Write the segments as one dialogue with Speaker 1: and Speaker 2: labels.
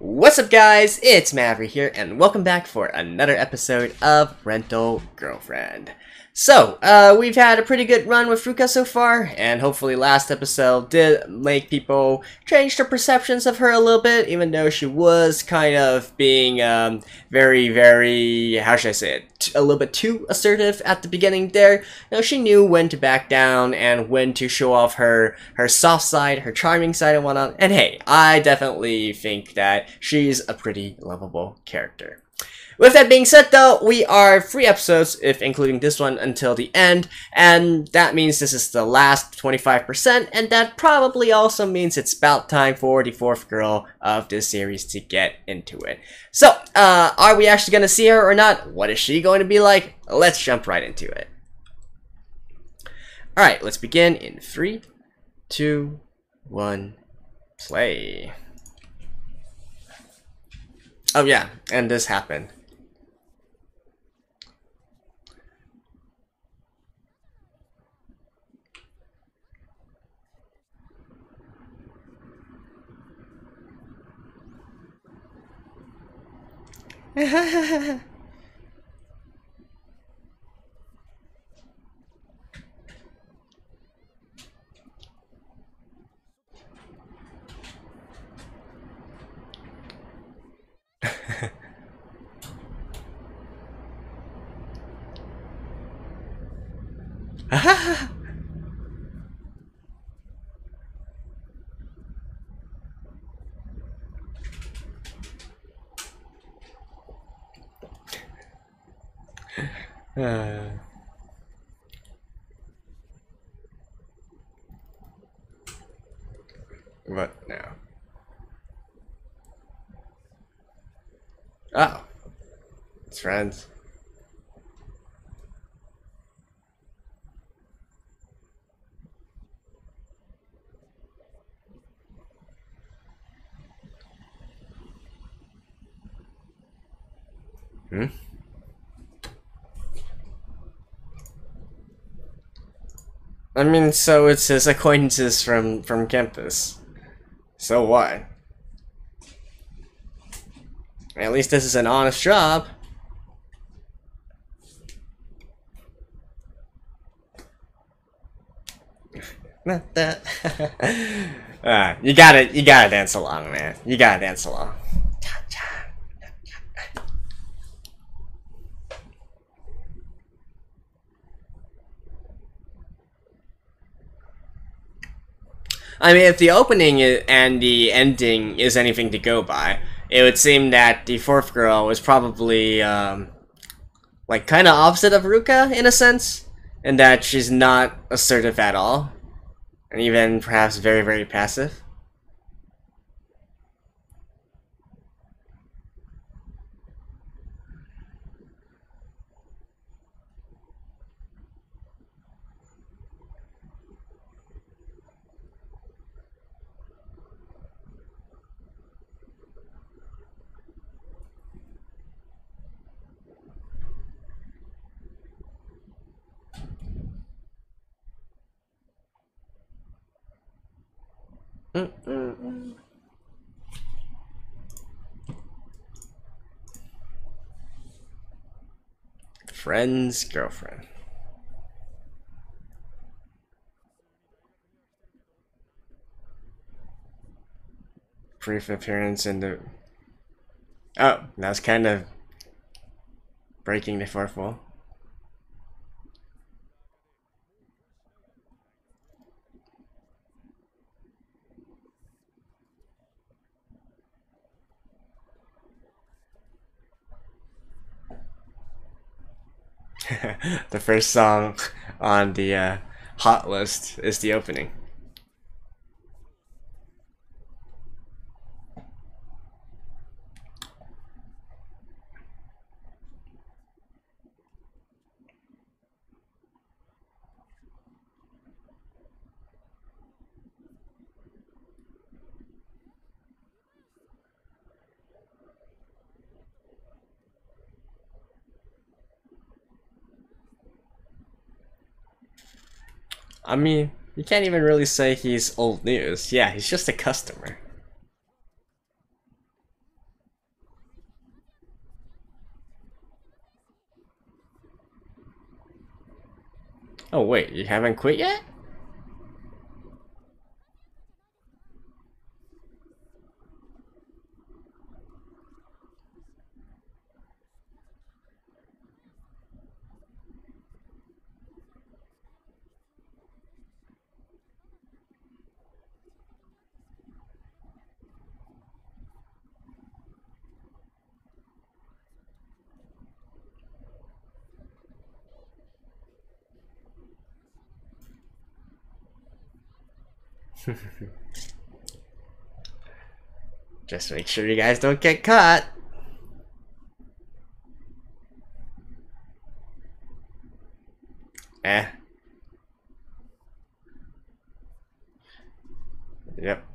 Speaker 1: What's up guys, it's Maverick here and welcome back for another episode of Rental Girlfriend. So, we've had a pretty good run with Ruka so far, and hopefully last episode did make people change their perceptions of her a little bit, even though she was kind of being, very, how should I say it, a little bit too assertive at the beginning there. You know, she knew when to back down and when to show off her soft side, her charming side and whatnot, and hey, I definitely think that she's a pretty lovable character. With that being said though, we are 3 episodes, if including this one, until the end, and that means this is the last 25%, and that probably also means it's about time for the 4th girl of this series to get into it. So, are we actually going to see her or not? What is she going to be like? Let's jump right into it. Alright, let's begin in 3, 2, 1, play. Oh yeah, and this happened. What now? Oh, it's friends. Hmm? I mean, so it's his acquaintances from campus. So what? At least this is an honest job. Not that. You gotta dance along, man. You gotta dance along. I mean, if the opening and the ending is anything to go by, it would seem that the 4th girl was probably, like, kind of opposite of Ruka, in a sense, in that she's not assertive at all, and even perhaps very, very passive. Friend's girlfriend. Brief appearance in the... Oh, that's kind of breaking the 4th wall. The first song on the hot list is the opening. I mean, you can't even really say he's old news. Yeah, he's just a customer. Oh wait, you haven't quit yet? Just make sure you guys don't get caught. Eh. Yep.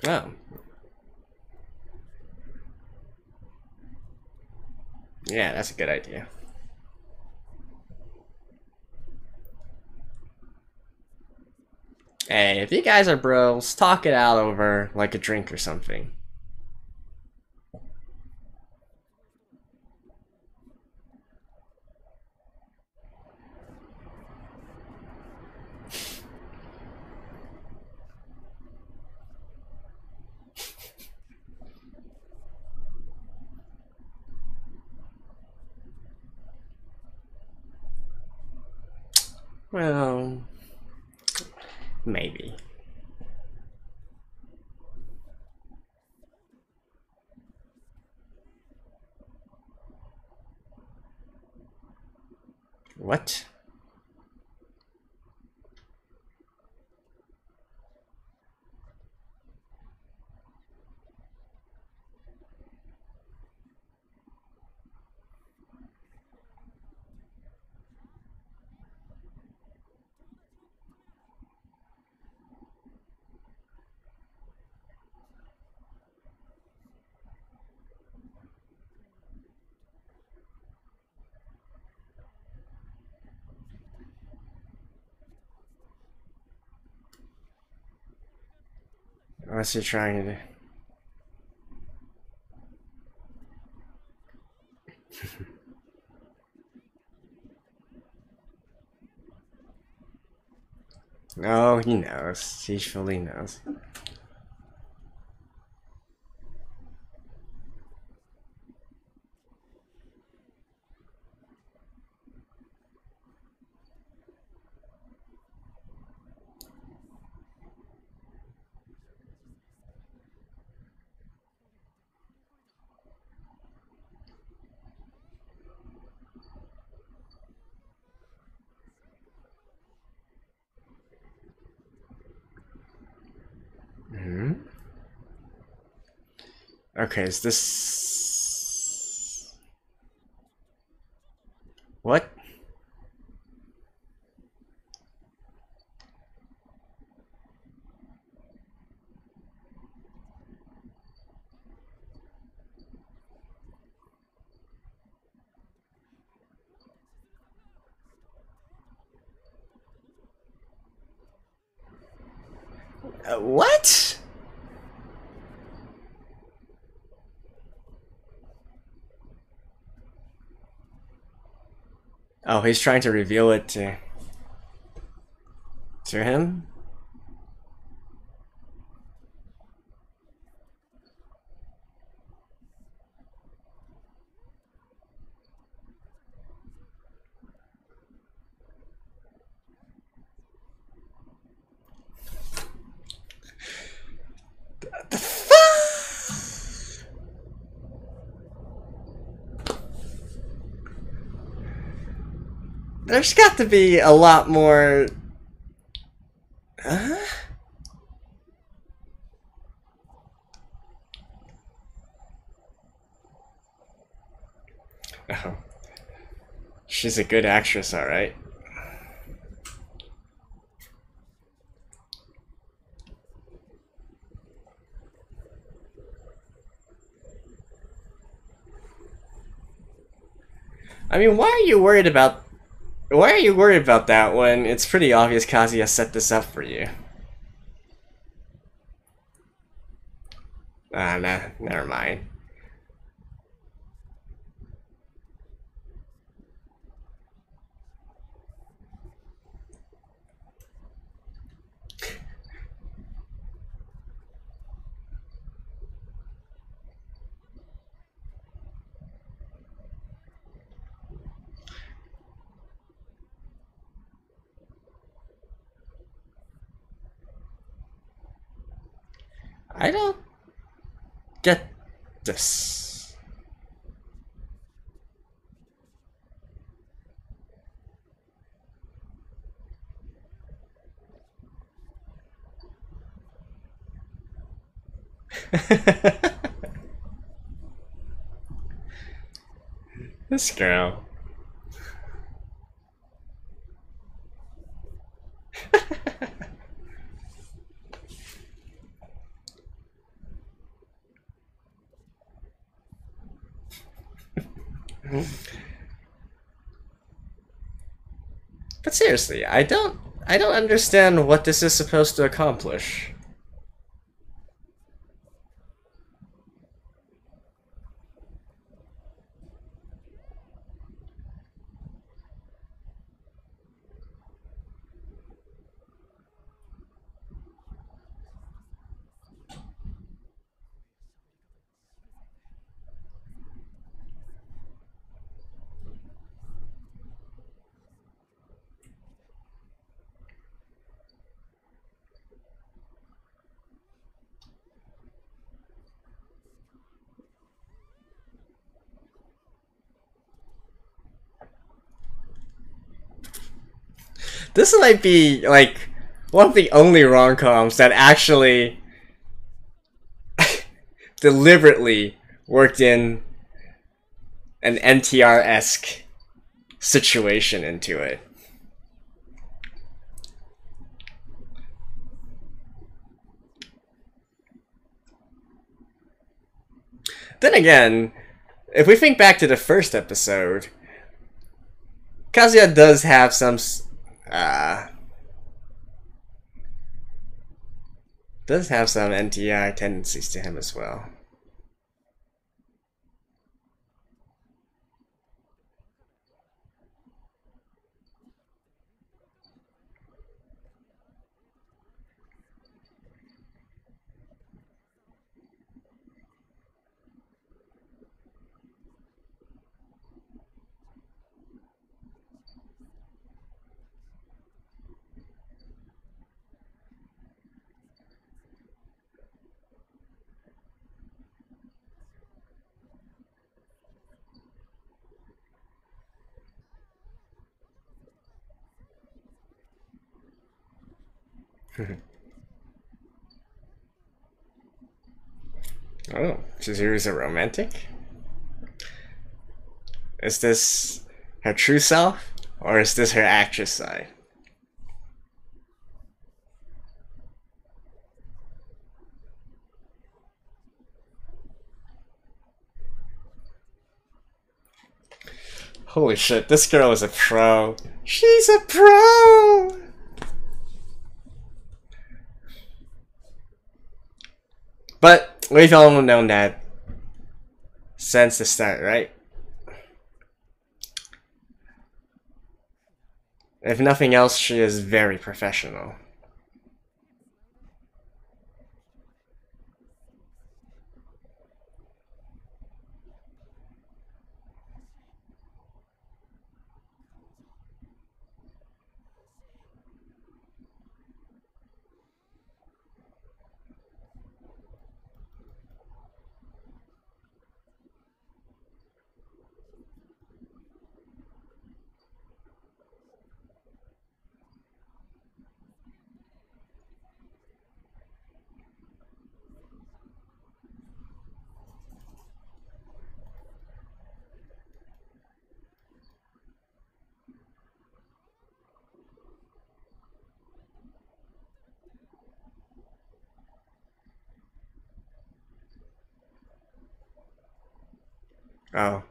Speaker 1: Oh. Yeah, that's a good idea. Hey, if you guys are bros, talk it out over like a drink or something. Well, maybe. What? What's he trying to do? Oh, he knows. He fully knows. Hmm? Okay, is this... What? What? Oh, he's trying to reveal it to him? The fuck? There's got to be a lot more... Huh? Oh. She's a good actress, alright. I mean, why are you worried about... Why are you worried about that when it's pretty obvious Kazuya set this up for you? Ah, nah, never mind. I don't get this. This girl. But seriously, I don't understand what this is supposed to accomplish. This might be, like, one of the only rom-coms that actually deliberately worked in an NTR-esque situation into it. Then again, if we think back to the first episode, Kazuya does have some NTI tendencies to him as well. Oh, Chizuru's a romantic? Is this her true self? Or is this her actress side? Holy shit, this girl is a pro. She's a pro! But we've all known that since the start, right? If nothing else, she is very professional. Oh.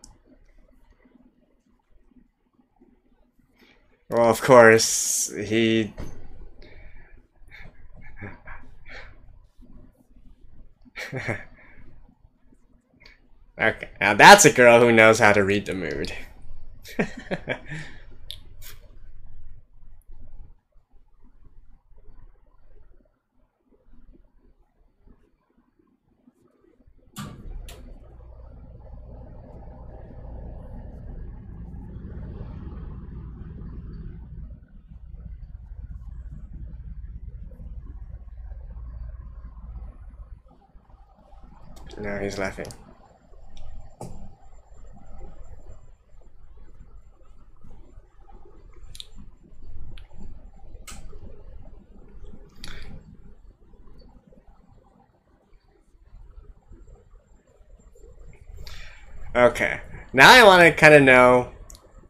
Speaker 1: Well, of course, he... Okay, now that's a girl who knows how to read the mood. No, he's laughing. Okay, now I want to kind of know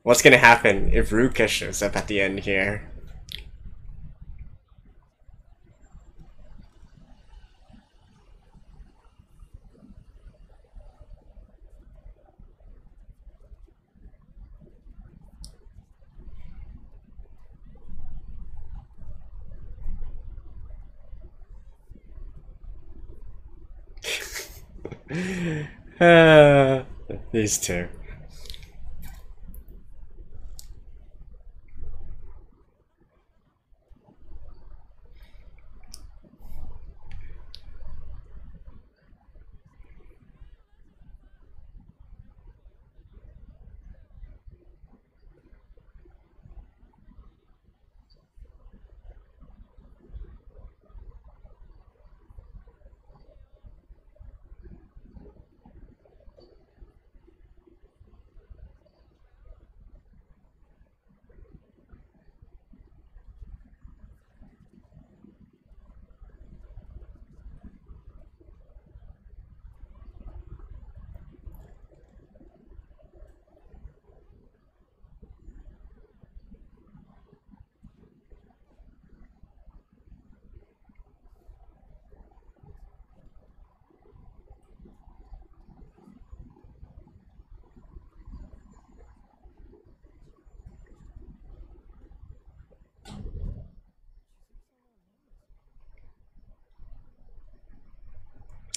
Speaker 1: what's going to happen if Ruka shows up at the end here. These two.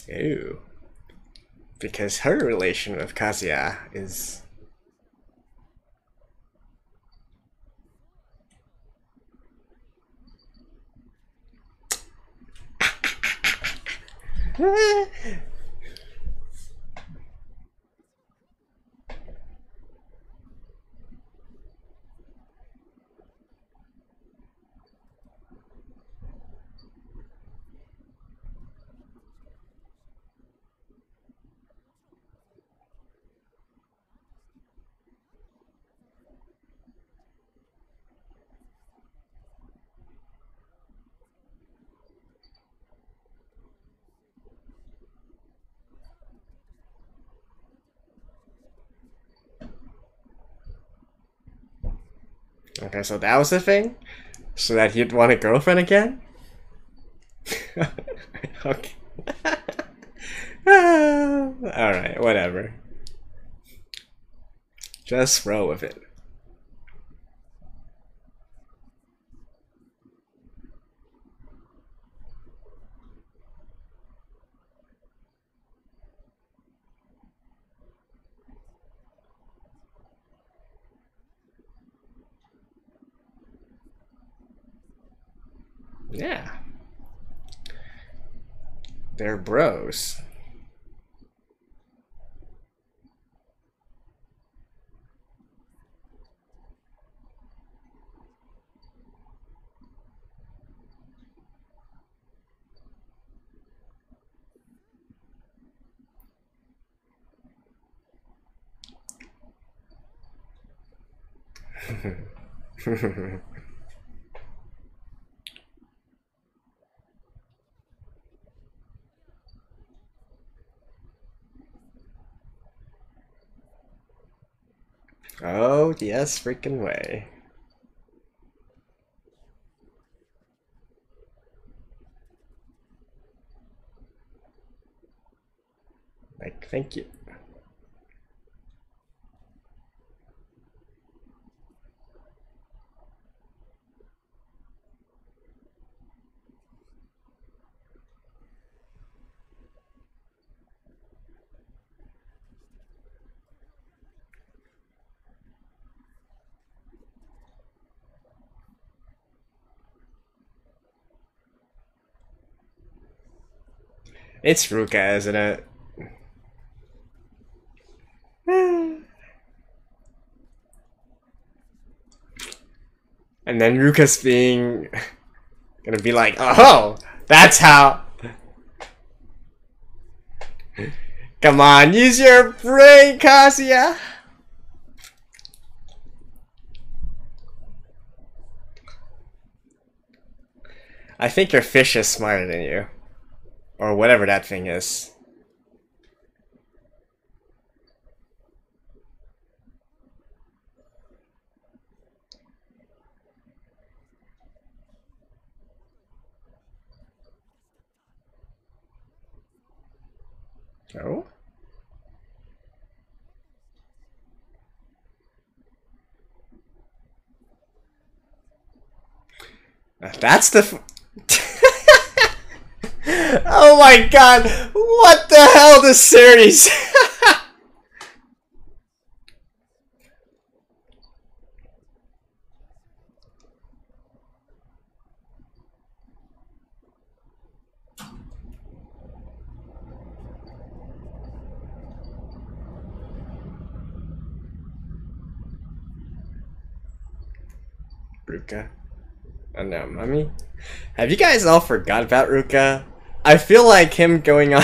Speaker 1: Ew. Because her relation with Kazuya is... Okay, so that was the thing? So that he'd want a girlfriend again? Okay. Alright, whatever. Just roll with it. Yeah. They're bros. Oh, yes, freaking way. Like, thank you. It's Ruka, isn't it? And then Ruka's gonna be like, oh, that's how. Come on, use your brain, Kazuya. I think your fish is smarter than you. Or whatever that thing is. Oh? That's the... Oh my god! What the hell, this series? Ruka. Oh no, Mummy? Have you guys all forgot about Ruka? I feel like him going on...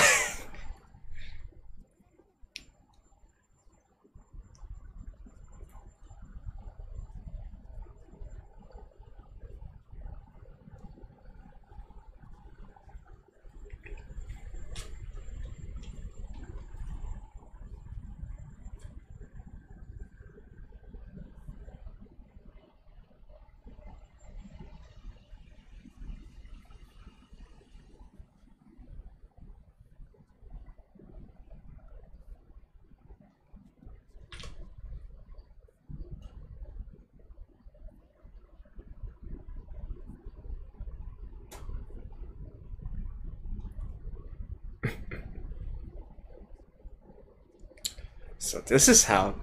Speaker 1: So this is how...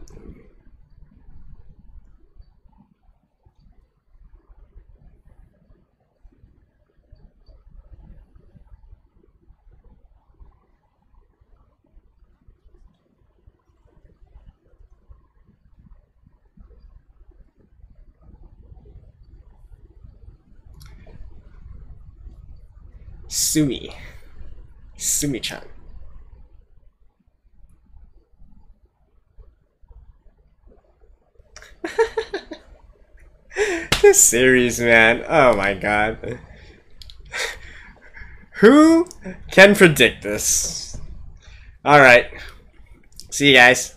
Speaker 1: Sumi-chan. This series, man. Oh my god. Who can predict this? Alright. See you guys.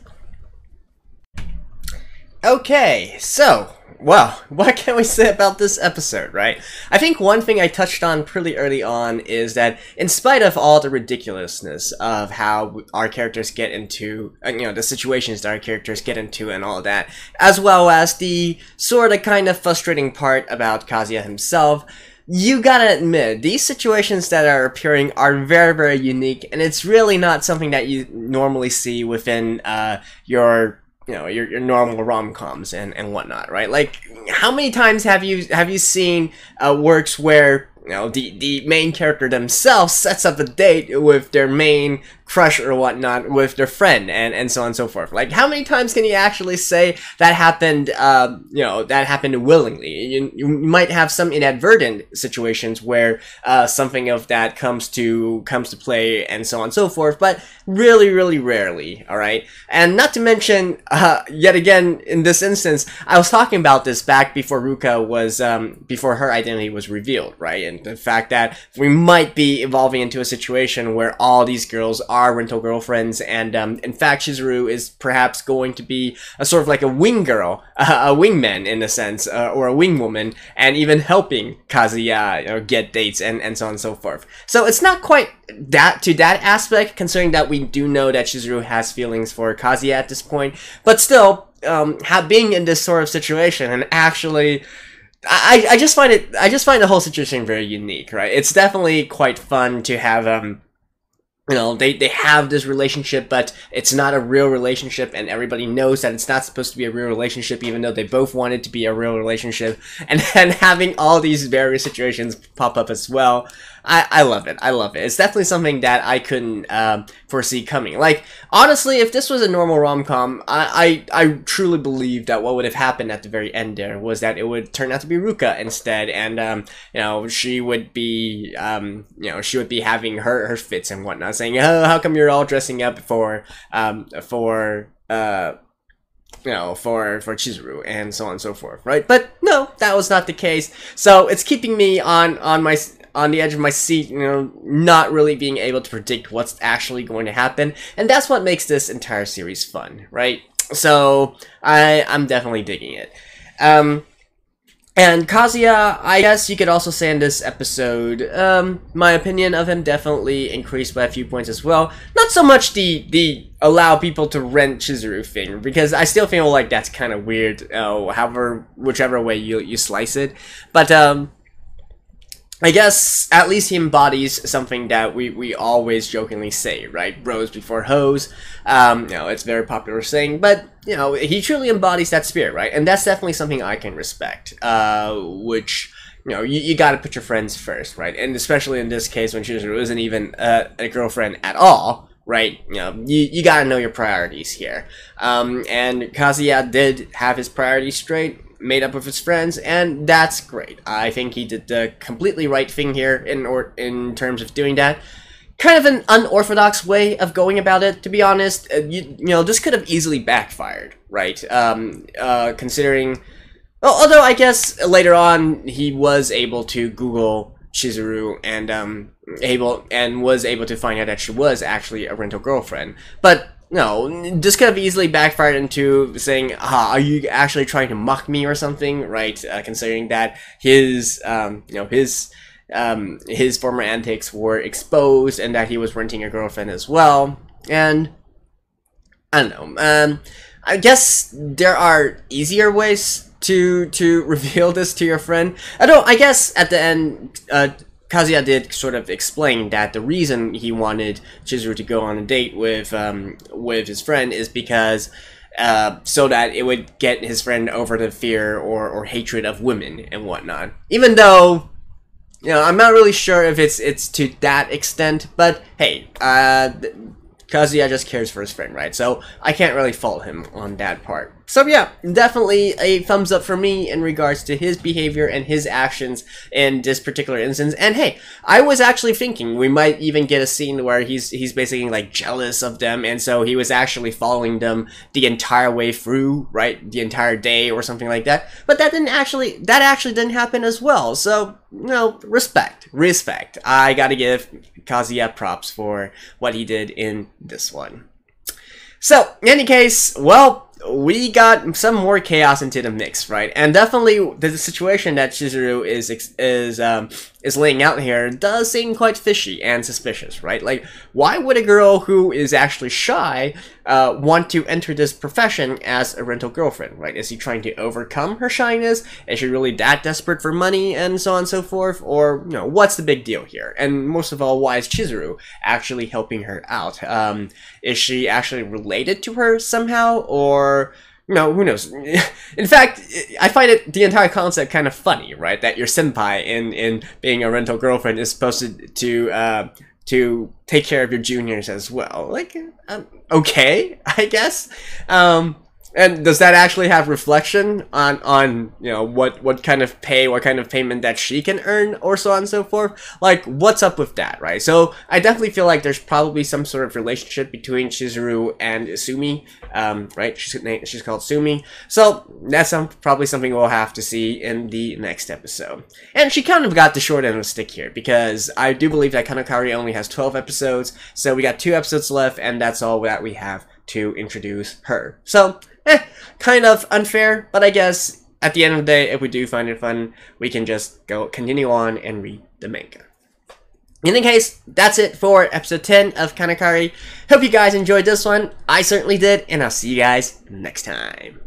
Speaker 1: Okay, so, well, what can we say about this episode, right? I think one thing I touched on pretty early on is that in spite of all the ridiculousness of how our characters get into, the situations that our characters get into and all that, as well as the sort of kind of frustrating part about Kazuya himself, you gotta admit, these situations that are appearing are very, very unique, and it's really not something that you normally see within your normal rom-coms and whatnot, right? Like, how many times have you seen works where the main character themselves sets up a date with their main crush or whatnot with their friend and so on and so forth? Like, how many times can you actually say that happened, that happened willingly? You might have some inadvertent situations where something of that comes to play and so on and so forth, but really, really rarely, alright? And not to mention, yet again, in this instance, I was talking about this back before Ruka was, before her identity was revealed, right? And the fact that we might be evolving into a situation where all these girls are rental girlfriends, and in fact Chizuru is perhaps going to be a sort of like a wing girl, a wingman in a sense, or a wing woman, and even helping Kazuya get dates and so on and so forth. So it's not quite that aspect, considering that we do know that Chizuru has feelings for Kazuya at this point, but still, being in this sort of situation and actually I just find the whole situation very unique, right? It's definitely quite fun to have they have this relationship, but it's not a real relationship, and everybody knows that it's not supposed to be a real relationship, even though they both want it to be a real relationship, and then having all these various situations pop up as well. I love it. I love it. It's definitely something that I couldn't foresee coming. Like, honestly, if this was a normal rom-com, I truly believe that what would have happened at the very end there was that it would turn out to be Ruka instead, and you know, she would be she would be having her fits and whatnot, saying, "Oh, how come you're all dressing up for Chizuru," and so on and so forth, right? But no, that was not the case. So it's keeping me on the edge of my seat, you know, not really being able to predict what's actually going to happen, and that's what makes this entire series fun, right? So I'm definitely digging it. And Kazuya, I guess you could also say in this episode, my opinion of him definitely increased by a few points as well. Not so much the allow people to rent Chizuru thing, because I still feel like that's kind of weird, whichever way you slice it. But I guess at least he embodies something that we always jokingly say, right? Bros before hoes. It's a very popular saying, but you know, he truly embodies that spirit, right? And that's definitely something I can respect. Which, you know, you gotta put your friends first, right? And especially in this case when Chizuru isn't even a girlfriend at all, right? You know, you gotta know your priorities here. And Kazuya did have his priorities straight, made up with his friends, and that's great. I think he did the completely right thing here in terms of doing that. Kind of an unorthodox way of going about it, to be honest. You know, this could have easily backfired, right? Considering, well, although I guess later on he was able to Google Chizuru and was able to find out that she was actually a rental girlfriend, but no, this could have easily backfired into saying, are you actually trying to mock me or something, right? Considering that his former antics were exposed and that he was renting a girlfriend as well. And I don't know. I guess there are easier ways to reveal this to your friend. Although I guess at the end, Kazuya did sort of explain that the reason he wanted Chizuru to go on a date with his friend is because so that it would get his friend over the fear or hatred of women and whatnot. Even though, you know, I'm not really sure if it's to that extent, but hey, Kazuya just cares for his friend, right? So I can't really fault him on that part. So yeah, definitely a thumbs up for me in regards to his behavior and his actions in this particular instance. And hey, I was actually thinking we might even get a scene where he's basically like jealous of them, and so he was actually following them the entire way through, right? The entire day or something like that. But that actually didn't happen as well. So, you know, respect. I gotta give Kazuya props for what he did in this one. So, in any case, well, we got some more chaos into the mix, right? And definitely the situation that Chizuru is laying out here does seem quite fishy and suspicious, right? Like, why would a girl who is actually shy want to enter this profession as a rental girlfriend, right? Is he trying to overcome her shyness? Is she really that desperate for money and so on and so forth? Or, you know, what's the big deal here? And most of all, why is Chizuru actually helping her out? Is she actually related to her somehow? Or, no, who knows? In fact, I find the entire concept kind of funny, right? That your senpai in being a rental girlfriend is supposed to take care of your juniors as well. Like, okay, I guess. And does that actually have reflection on you know, what kind of payment that she can earn, or so on and so forth? Like, what's up with that, right? So I definitely feel like there's probably some sort of relationship between Chizuru and Sumi, right? She's called Sumi. So that's probably something we'll have to see in the next episode. And she kind of got the short end of the stick here, because I do believe that Kanokari only has 12 episodes, so we got 2 episodes left, and that's all that we have to introduce her. So, kind of unfair, but I guess at the end of the day, if we do find it fun, we can just continue on and read the manga. In any case, that's it for episode 10 of Kanokari. Hope you guys enjoyed this one. I certainly did, and I'll see you guys next time.